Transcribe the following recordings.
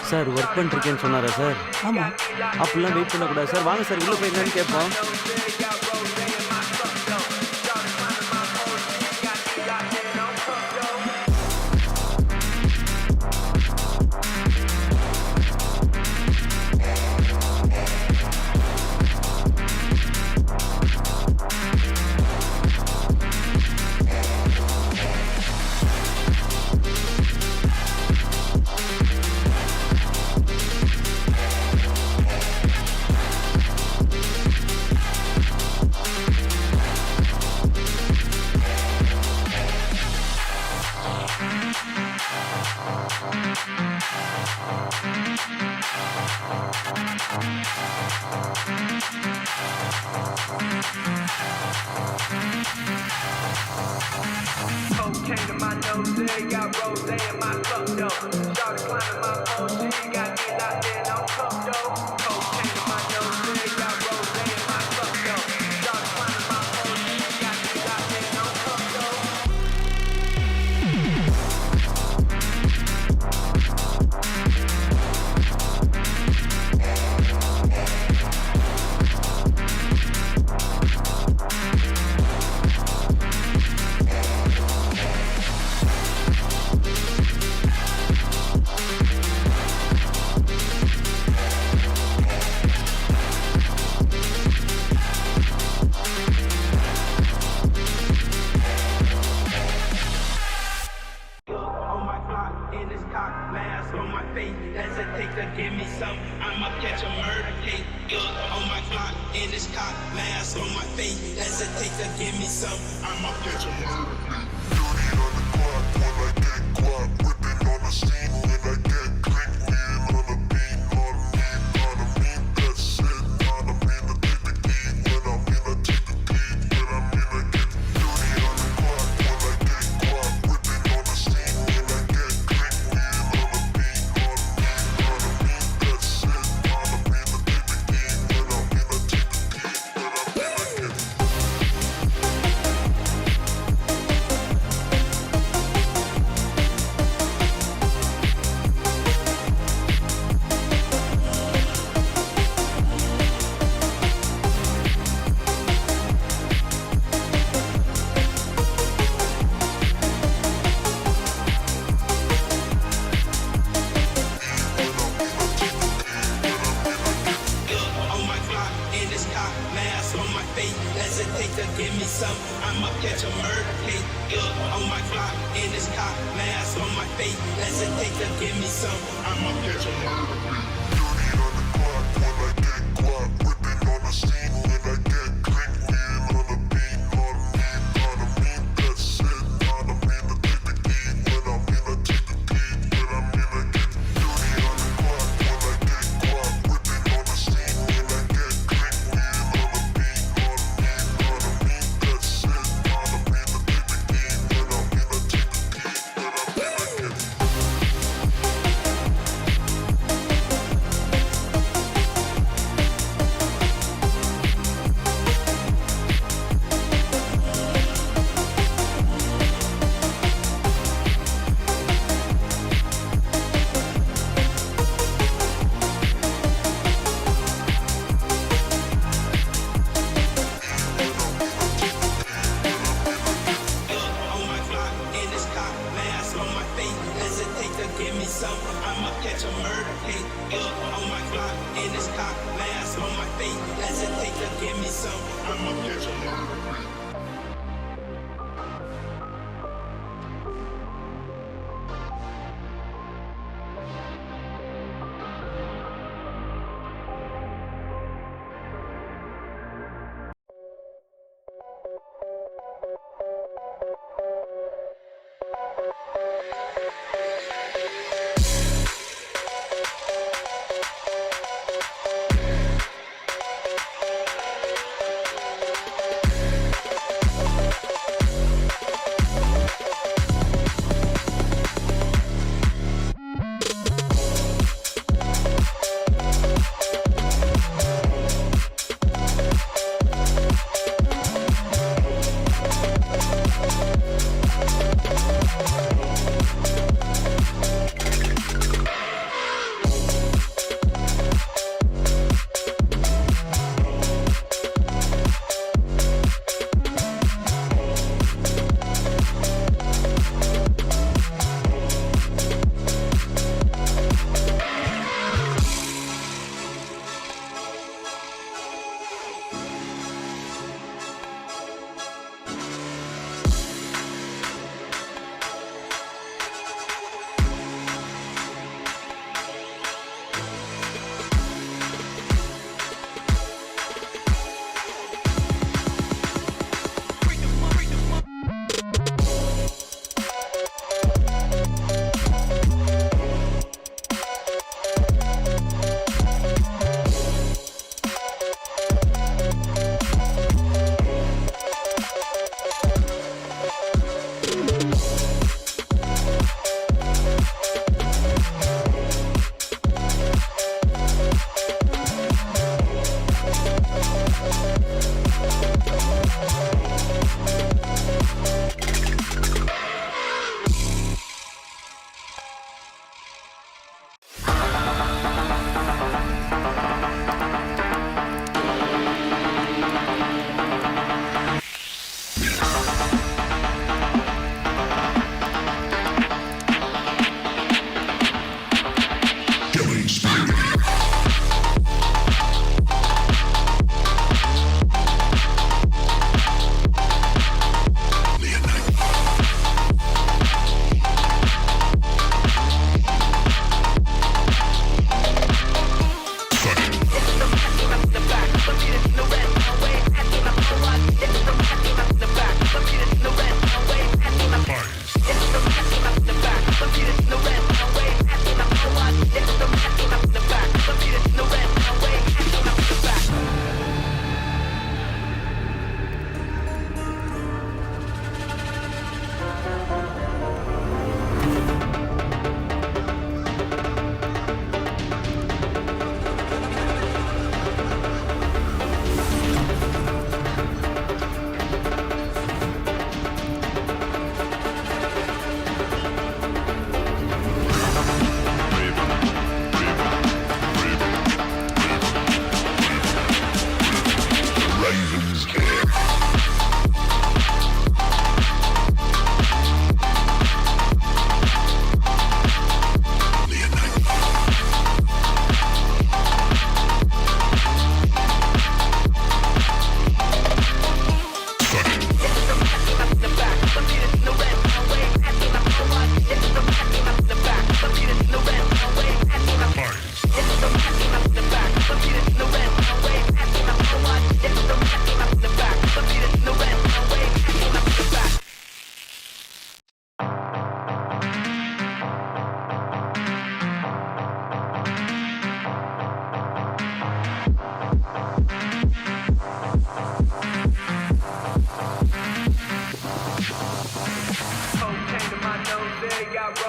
Sir work பண்ணிருக்கேன்னு சொன்னாரா sir? ஆமா. அப்படிலாம் வெயிட் பண்ணக்கூடாது சார். வாங்க சார் உள்ள போய் என்னன்னு கேட்போம். Cocaine in my nose, got rose in my cup though. Started climbing my pole, she got me locked in on cup though. Cocaine in my nose, got rose in my cup though. Started climbing my pole, she got me locked in on cup though. Give me some, I'ma catch a murder case. On my clock, in this cock, mask on my face. Hesitate to give me some, I'ma catch a murder case. Dirty on the clock when I get guap, whipping on the scene when I get click, lean on the beat, on me, that's it, on me, to take the key, when I'm in, I take the key, when I'm in, I get dirty on the clock when I get guap, whipping on the scene when I get click, lean on the beat, on me, that's it, on me, to take the key, when I'm in, I take the key, when I'm in, I get on my clock, in this cock, mask on my face. Hesitate to give me some, I'ma catch a murder case. On my clock, in this cock, mask on my face. Hesitate to give me some, I'ma catch a murder case. Dirty on the clock when I get guap, whipping on the scene when I get click, lean on the beat, on me, that's it, on me, to take the key, when I'm in, I take the key, when I'm in, I get dirty on the clock when I get guap, whipping on the scene when I get click, lean on the beat, on me, that's it, on me, to take the key, when I'm in, I take the key, when I'm in, I get on my clock, in this cock, mask on my face. Hesitate to give me some, I'ma catch a murder case. On my clock, in this cock, mask on my face. Hesitate to give me some, I'ma catch a murder case.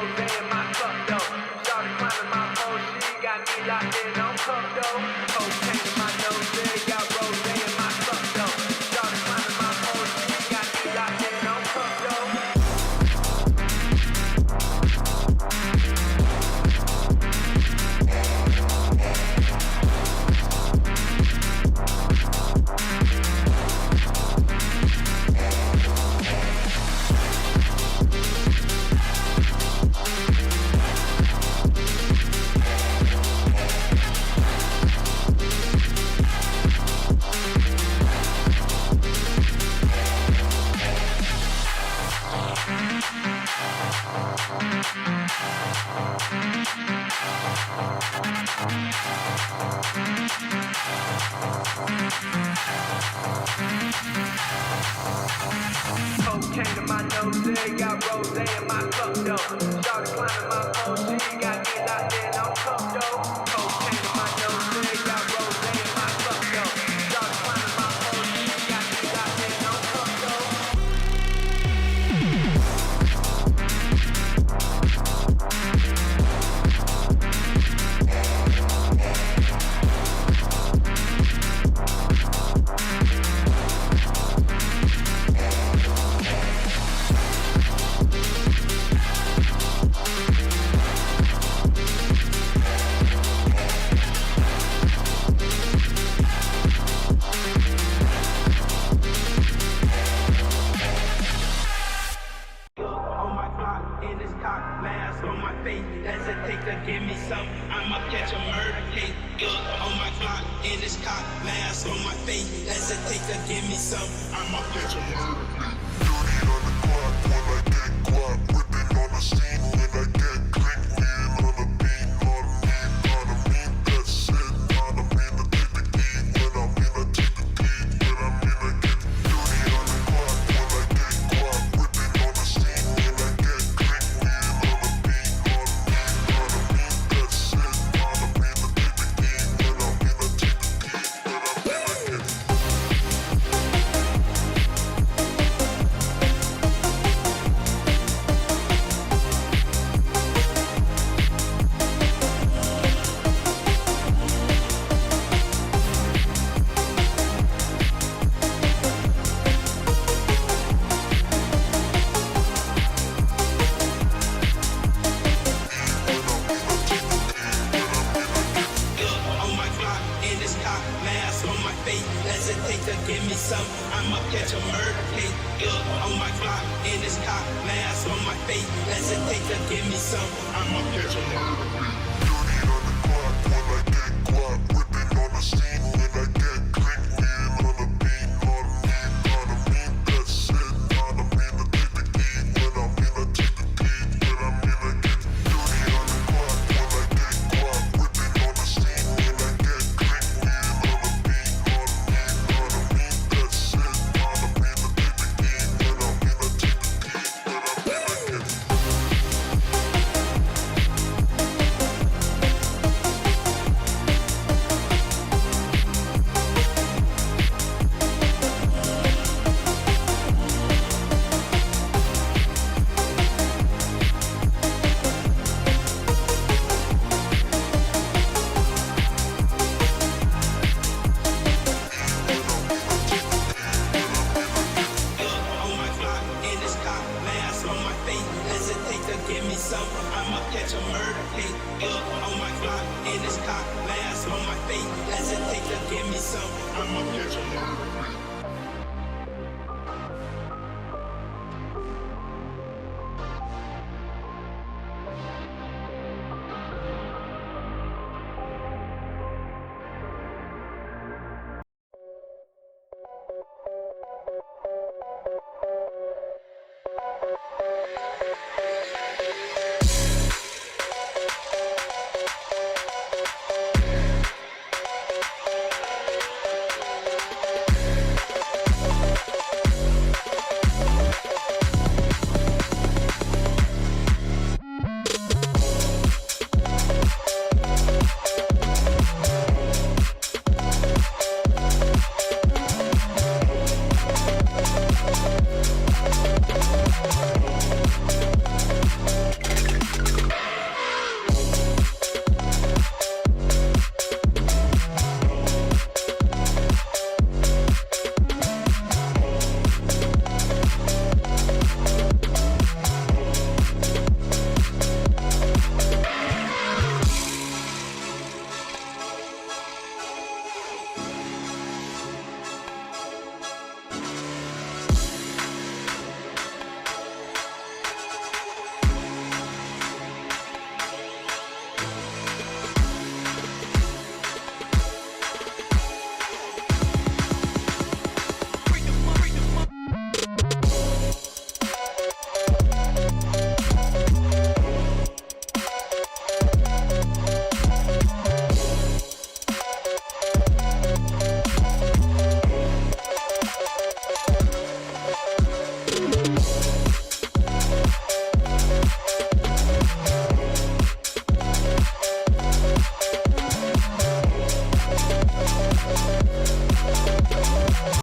rose in my cup though. Started climbing my pole, she got me locked in on cup though. Cocaine in my nose, yeah, got rose in my cup though. Started climbing my pole, she got me locked in on cup though. Cocaine in my nose, yeah, got rose in my cup though. Started climbing my pole, she got me locked in on cup though. Cocaine in my nose, yeah, got rose in my cup though. Started climbing my pole, she got me locked in on cup though. On my block, in this cock, mask on my face. Hesitate to give me some, I'ma catch a murder case. On my block, in this cock, mask on my face. Hesitate to give me some, I'ma catch a murder case. Dirty on the clock when I get guap, whipping on the scene when I get clean, lean on the beat, on me, that's it, on me to take the heat, when I mean I take the heat, when I mean I get dirty on the clock when I get guap, whipping on the scene when I get clean, lean on the beat, on me, that's it, on me to take the heat, when I mean I take the heat, when I mean I get On my block, in this cock, mask on my face. Hesitate to give me some, I'ma catch a murder case. On my block, in this cock, mask on my face. Hesitate to give me some, I'ma catch a murder case. dirty on the clock when I get guap, whipping on the scene when I get clean, lean on the beat, on me, that's it, on me to take the heat, when I mean I take the heat, when I mean I get dirty on the clock when I get guap, whipping on the scene when I get clean, lean on the beat, on me, that's it, on me to take the heat, when I mean I take the heat, when I mean I get On my block, in this cock, mask on my face. Hesitate to give me some, I'ma catch a murder case. On my block, in this cock, mask on my face. Hesitate to give me some, I'ma catch a murder case.